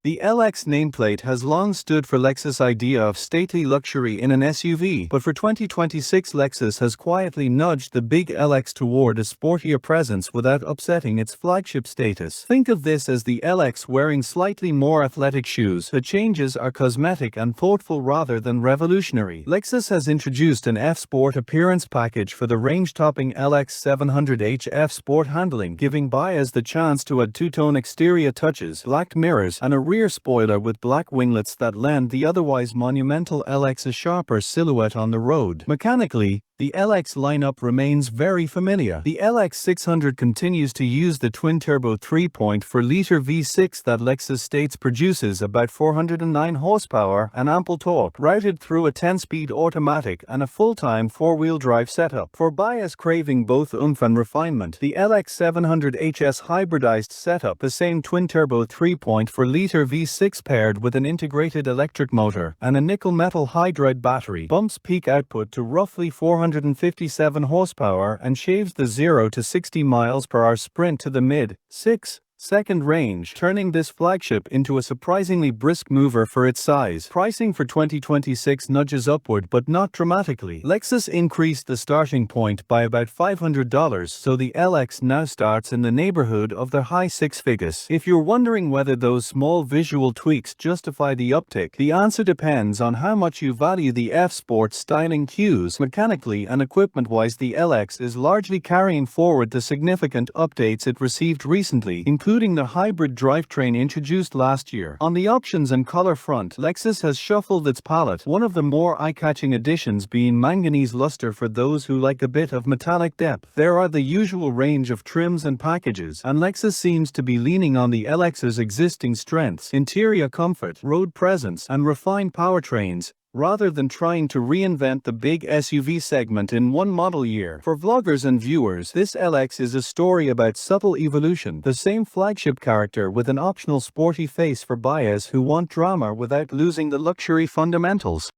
The LX nameplate has long stood for Lexus' idea of stately luxury in an SUV, but for 2026 Lexus has quietly nudged the big LX toward a sportier presence without upsetting its flagship status. Think of this as the LX wearing slightly more athletic shoes. The changes are cosmetic and thoughtful rather than revolutionary. Lexus has introduced an F-Sport appearance package for the range-topping LX 700h F-Sport handling, giving buyers the chance to add two-tone exterior touches, black mirrors, and a rear spoiler with black winglets that lend the otherwise monumental LX a sharper silhouette on the road. Mechanically, the LX lineup remains very familiar. The LX 600 continues to use the twin-turbo 3.4-liter V6 that Lexus states produces about 409 horsepower and ample torque, routed through a 10-speed automatic and a full-time four-wheel drive setup. For buyers craving both oomph and refinement, the LX 700h's hybridized setup, the same twin-turbo 3.4-liter V6 paired with an integrated electric motor and a nickel-metal hydride battery, bumps peak output to roughly 457 horsepower and shaves the 0 to 60 miles per hour sprint to the mid-6-second range, turning this flagship into a surprisingly brisk mover for its size. Pricing for 2026 nudges upward but not dramatically. Lexus increased the starting point by about $500, so the LX now starts in the neighborhood of the high six figures. If you're wondering whether those small visual tweaks justify the uptick, the answer depends on how much you value the F-Sport styling cues. Mechanically and equipment-wise, the LX is largely carrying forward the significant updates it received recently, including the hybrid drivetrain introduced last year. On the options and color front, Lexus has shuffled its palette, one of the more eye-catching additions being manganese luster for those who like a bit of metallic depth. There are the usual range of trims and packages, and Lexus seems to be leaning on the LX's existing strengths, interior comfort, road presence, and refined powertrains, rather than trying to reinvent the big SUV segment in one model year. For vloggers and viewers, this LX is a story about subtle evolution, the same flagship character with an optional sporty face for buyers who want drama without losing the luxury fundamentals.